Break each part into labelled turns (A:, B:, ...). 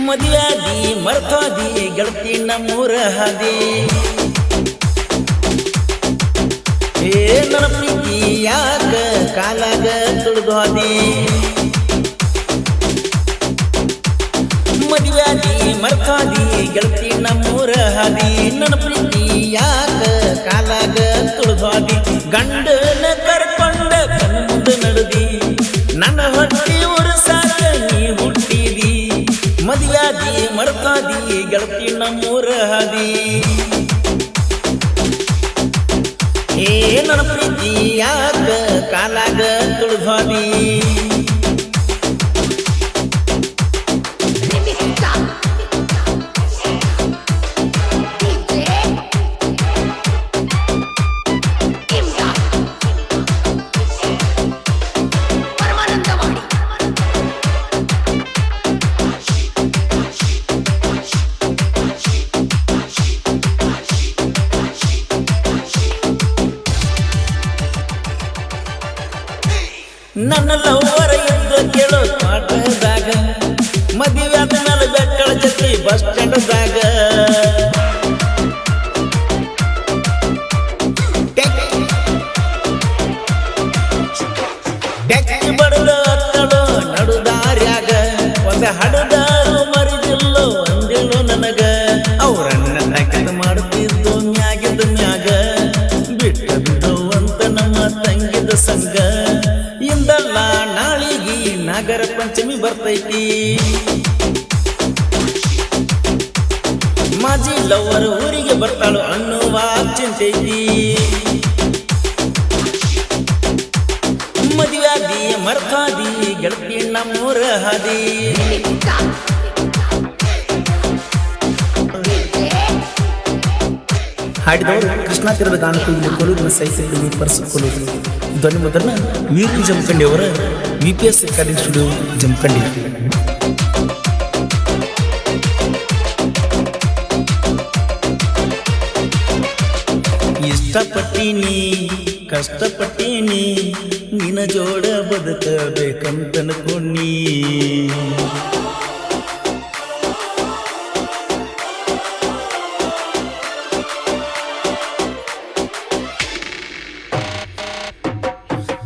A: ಮದುವೆಯಾದಿ ಮರ್ತೋದಿ ಗೆಳತಿ ನಮ್ಮೂರ ಹಾದಿ ನನ್ನ ಪ್ರೀತಿ ಯಾಕ ಕಾಲಾಗ ತುಳಿದು ಹಾದಿ ಮದುವೆಯಾದಿ ಮರ್ತೋದಿ ಗೆಳತಿ ನಮ್ಮೂರ ಹಾದಿ ನನ್ನ ಪ್ರೀತಿ ಯಾಕ ಕಾಲಾಗ ತುಳಿದು ಹಾದಿ ಗಂಡನ ಕರ್ಕೊಂಡ ಕಣ್ಣು ನಡೆದಿ ನನ್ನ ಹೊಟ್ಟಿ ಉರಸಾಕ ನೀ ಹುಟ್ಟಿದಿ ಮದುವೆಯಾದಿ ಮರ್ತೋದಿ ಗೆಳತಿ ನಮ್ಮೂರ ಹಾದಿ ನನ್ನ ಪ್ರೀತಿ ಯಾಕ ಕಾಲಾಗ ತುಳಿದು ಹಾದಿ ನನ್ನ ಲವ್ವರ ಇದ್ದ ಕೇಳೋ ಪಾಠದಾಗ ಮದುವೆ ಆದ ಮೇಲೆ ಬೆಕ್ಕಳ ಜೊತೆ ಬಸ್ ಸ್ಟ್ಯಾಂಡ್ದಾಗ ಟೆಕ್ಕಿ ಬಡದ ಹತ್ತಳು ನಡುದಾರ್ಯಾಗ ಒಂದ ಹಡದಾರು ಮರಿದಿಲ್ಲೋ ಅಂದಿಲ್ಲೋ ನನಗ ಅವ್ರನ್ನ ತಕ್ಕದ ಮಾಡುತ್ತಿದ್ದು ಮ್ಯಾಗಿದ್ದ ಮ್ಯಾಗ ಬಿಟ್ಟ ಬಿಡು ಅಂತ ನಮ್ಮ ತಂಗಿದ ಸಂಗ ಇಂದಲ್ಲ ನಾಳಿಗಿ ನಾಗರ ಪಂಚಮಿ ಬರ್ತೈತಿ ಮಾಜಿ ಲವ್ವರ್ ಊರಿಗೆ ಬರ್ತಾಳು ಅನ್ನುವ ಚಿಂತೈತಿ ಮದುವೆಯಾದಿ ಮರ್ತೋದಿ ಗೆಳತಿ ನಮ್ಮೂರ ಹಾದಿ
B: ಹಾಡಿದವರು ಕೃಷ್ಣಾ ತೀರದ ಗಾನಕೂಗಿನ ಕೊಲೂರಿನ ಸಾಹಿತ್ಯ ಪರಸು ಕೊಲೂರು ಧ್ವನಿ ಮುದ್ರಣ ವೀರ್ ಜಮಖಂಡಿ ಅವರ VPS ರೆಕಾರ್ಡಿಂಗ್ ಸ್ಟುಡಿಯೋ ಜಮಖಂಡಿ.
A: ಇಷ್ಟಪಟ್ಟೀನಿ ಕಷ್ಟಪಟ್ಟೀನಿ ನಿನ್ನ ಜೋಡ ಬದುಕಬೇಕಂತನ್ಕೊಂಡಿ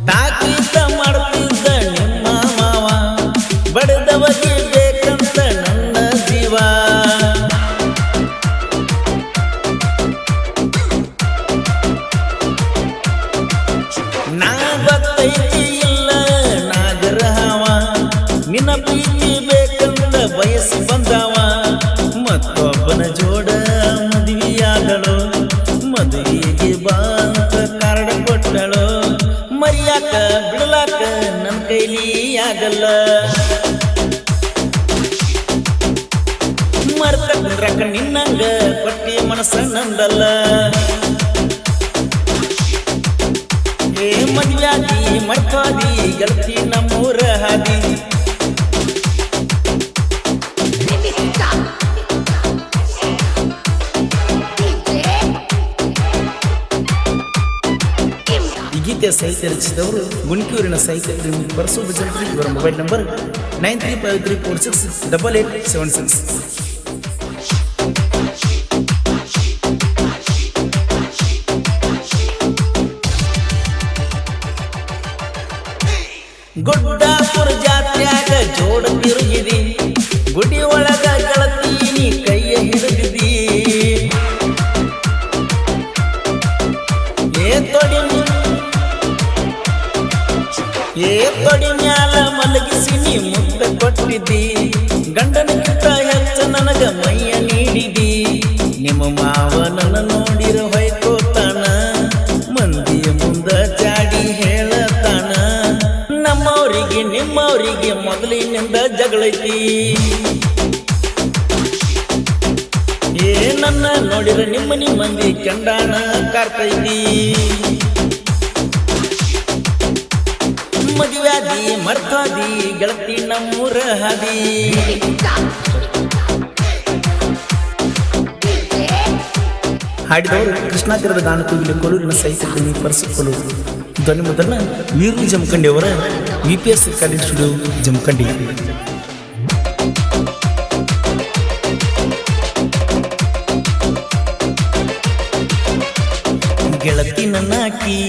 A: ತಾಕೀತ ಮಾಡ್ತಿದ್ದ ನಿಮ್ಮ ಮಾವ ಬಡದವಗೆ ಬೇಕಂತ ನನ್ನ ಜೀವ ನಾ ಗೊತ್ತೈತಿ ಇಲ್ಲ ನಾಗರ ಹಾವ ನಿನ್ನ ಪ್ರೀತಿ ಬೇಕಂತ ಬಯಸಿ ಬಂದವ ಮತ್ತೊಬ್ಬನ ಜೋಡ ಮದುವೆಯಾದಳು ಮದುವೆಗೆ ಬಾ ಅಂತ ಕಾರ್ಡ ಕೊಟ್ಟಳು ಮರಿಯಾಕ ಬಿಡಲಾಕ ನನ್ನ ಕೈಲಿ ಆಗಲ್ಲ ಮರ್ತ ಕುಂದ್ರಾಕ ನಿನ್ನಂಗ ಪಟ್ಟಿ ಮನಸ್ಸ ನಂದಲ್ಲ ಮದುವೆಯಾದಿ ಮರ್ತೋದಿ ಗೆಳತಿ ನಮ್ಮೂರ ಹಾದಿ
B: ಈ ಗೀತೆಯ ಸಾಹಿತ್ಯ ರಚಿಸಿದವರು ಗುಣಿಕೂರಿನ ಸಾಹಿತ್ಯ ಪ್ರೇಮಿ ಪರಸು ಭಜಂತ್ರಿ. ಇವರ ಮೊಬೈಲ್ ನಂಬರ್ 9353468876.
A: ಗುಡ್ಡಾಪುರ ಜಾತ್ರ್ಯಾಗ ಜೋಡ ತಿರುಗಿದಿ ಗುಡಿ ಒಳಗ ಗೆಳತೀನಿ ಕೈಯ ಹಿಡಿದಿದಿ ತೊಡಿ ಮ್ಯಾಲ ಮಲಗಿಸಿ ನೀ ಮುತ್ತ ಕೊಟ್ಟಿದ್ದಿ ಗಂಡನಕ್ಕಿಂತ ಹೆಚ್ಚ ನನಗ ಮೈಯ ನೀಡಿದಿ ನಿಮ್ಮ ಮಾವ ನನ್ನ ನೋಡಿರ ಹೊಯ್ಕೋತಾನ ಮಂದಿಯ ಮುಂದ ಜಾಡಿ ಹೇಳತಾನ ನಮ್ಮವರಿಗೆ ನಿಮ್ಮವರಿಗೆ ಮೊದಲಿನಿಂದ ಜಗಳೈತಿ ನನ್ನ ನೋಡಿರ ನಿಮ್ಮ ಮಂದಿ ಕೆಂಡಾನ ಕಾರ್ತೈತಿ ಮದುವೆಯಾದಿ ಮರ್ತೋದಿ ಗೆಳತಿ ನಮ್ಮೂರ ಹಾದಿ
B: ಹಾಡಿದವರು ಕೃಷ್ಣಾ ತೀರದ ಗಾನಕೋಗಿಲೆ ಕೊಲೂರಿನ ಸಾಹಿತ್ಯ ಪ್ರೇಮಿ ಪರಸು ಕೊಲೂರು. ಧ್ವನಿ ಮುದ್ರಣ ವೀರು ಜಮಖಂಡಿ ಅವರ VPS ರೆಕಾರ್ಡಿಂಗ್ ಸ್ಟುಡಿಯೋ ಜಮಖಂಡಿ. ಗೆಳತಿ ನನ್ನಾಕಿ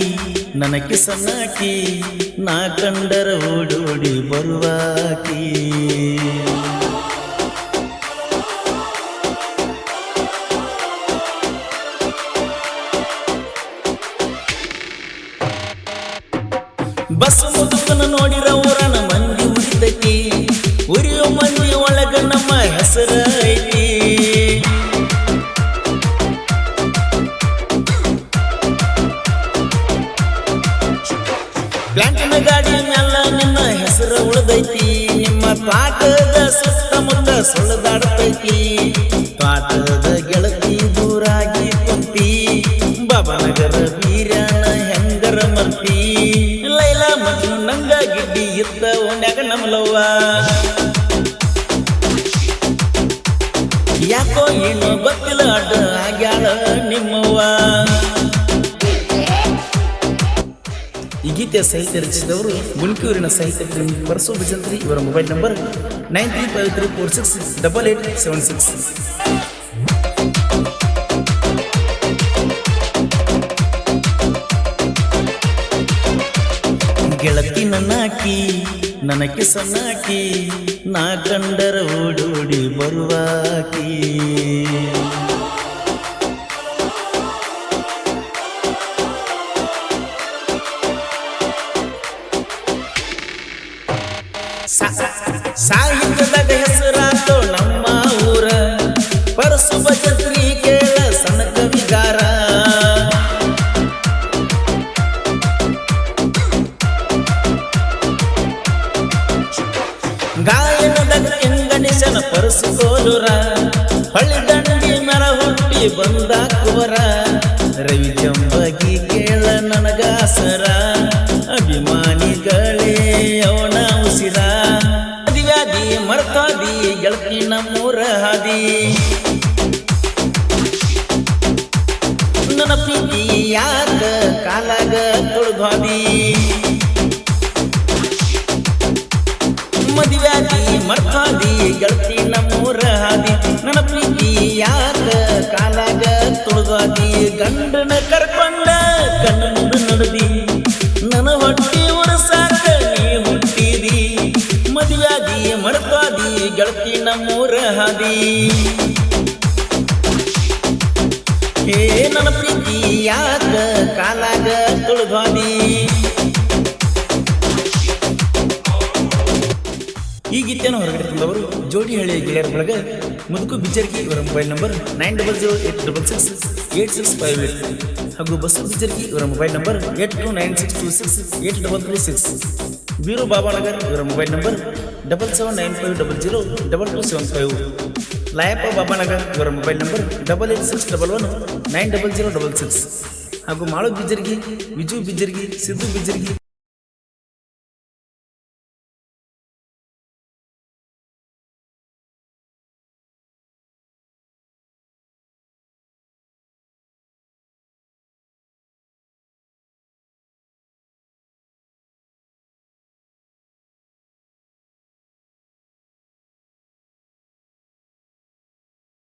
B: ನನಗೆ ಸನ್ನಾಕಿ, ನಾ ಕಂಡರ ಓಡೋಡಿ ಬರುವಾಕಿ. ಬಸ್ ಮುದುಕನ ನೋಡಿರ ಊರನ ಮಂದಿ ಉಳಿತೈತಿ, ಉರಿಯೋ ಮಂದಿ ಒಳಗ ನಮ್ಮ ಹೆಸರ ಐತಿ. ಪ್ಲಾಂಟಿನ ಗಾಡಿ ಮ್ಯಾಲ ನಿನ್ನ ಹೆಸರ ಉಳ್ದೈತಿ, ನಿಮ್ಮ ಪಾಠದ ಸುತ್ತಮುತ್ತ ಸುಳ್ದಾಡ್ತೈತಿ. ಪಾಠದ ಗೆಳತಿ ದೂರಾಗಿ ಕುಂತಿ, ಬಾಬಾನಗರ ವೀರ್ಯಾನ ಹೆಂಗರ ಮರ್ತಿ. ಲೈಲಾ ಮಜ್ನು ನಂಗ ಗಿಡ್ಡಿ ಇದ್ದ ಓಣ್ಯಾಗ ನಮ್ಮಲವ್ವ, ಯಾಕೋ ಏನೋ ಗೊತ್ತಿಲ್ಲ ಅಡ್ಡ ಆಗ್ಯಾಳ ನಿಮ್ಮವ್ವ. ಈ ಗೀತೆಯ ಸಾಹಿತ್ಯ ರಚಿಸಿದವರು ಗುಣಿಕೂರಿನ ಸಾಹಿತ್ಯ ಪ್ರೇಮಿ ಪರಸು ಭಜಂತ್ರಿ. ಇವರ ಮೊಬೈಲ್ ನಂಬರ್ 9353468876. ಗೆಳತಿ ನನ್ನಾಕಿ ನನಗೆ ಸನ್ನಾಕಿ, ನಾ ಕಂಡರ ಓಡೋಡಿ ಬರುವಾಕಿ. ಸಾಹಿತ್ಯದಾಗ ಹೆಸರಾತೋ ನಮ್ಮ ಊರ, ಪರಸು ಭಜಂತ್ರಿ ಕೇಳ ಸಣ್ಣ ಕವಿಗಾರ. ಗಾಯನದಾಗ ಗಣೇಶನ ಪರಸು ಕೋಲೂರ, ಹಳ್ಳಿ ದಂಡಿ ಮರ ಹುಟ್ಟಿ ಬಂದ ಕುವರ. ರವಿ ಜಂಬಗಿ ಕೇಳ ನನಗಾಸರ, ಅಭಿಮಾನಿಗಳೇ ಅವನ ಉಸಿರ. ಮದಿವ್ಯಾದಿ ಮರ್ತಾದಿ ಗೆಳತಿ ನಮ್ಮೂರ ಹಾದಿ, ನನ್ನ ಪ್ರೀತಿ ಯಾಕ ಕಾಲಾಗ ತೊಳ್ದಾದಿ. ಮದಿವ್ಯಾದಿ ಮರ್ತಾದಿ ಗೆಳತಿ ನಮ್ಮೂರ ಹಾದಿ, ನನ್ನ ಪ್ರೀತಿ ಯಾಕ ಕಾಲಾಗ ತೊಳ್ದಾದಿ. ಗಂಡನ ಕರ್ಕೊಂಡ ಕಣ್ಣು ನಡದಿ, ನನ್ನ ಹೊಟ್ಟಿ ಉರಸಾಕ ನೀ ಹುಟ್ಟಿದಿ. ಮದುವ್ಯಾದಿ ಮರ್ತಾದಿ ಗೆಳತಿ ನಮ್ಮೂರ ಹಾದಿ, ಹೇ ನನ್ನ ಪ್ರೀತಿ ಯಾಕ ಕಾಲಾಗ ತೊಳ್ದಾದಿ. ಈ ಗೀತೆಯನ್ನು ಹೊರಗಡೆ ತಂದವರು ಜೋಡಿಹಳ್ಳಿಯ ಗೆಳೆಯರ ಬಳಗ ಮುದುಕು ಬಿಜರ್ಗಿ. ಇವರ ಮೊಬೈಲ್ ನಂಬರ್ 9008668658 ಹಾಗೂ ಬಸು ಬಿಜರ್ಗಿ. ಇವರ ಮೊಬೈಲ್ ನಂಬರ್ 8296268336. ಬೀರು ಬಾಬಾನಗರ್. ಇವರ ಮೊಬೈಲ್ ನಂಬರ್ 7795002275. ಲಾಯಪ್ಪ ಬಾಬಾನಗರ್. ಇವರ ಮೊಬೈಲ್ ನಂಬರ್ 8861190066 ಹಾಗೂ ಮಾಳು ಬಿಜರ್ಗಿ, ವಿಜು ಬಿಜರ್ಗಿ, ಸಿದ್ದು ಬಿಜರ್ಗಿ.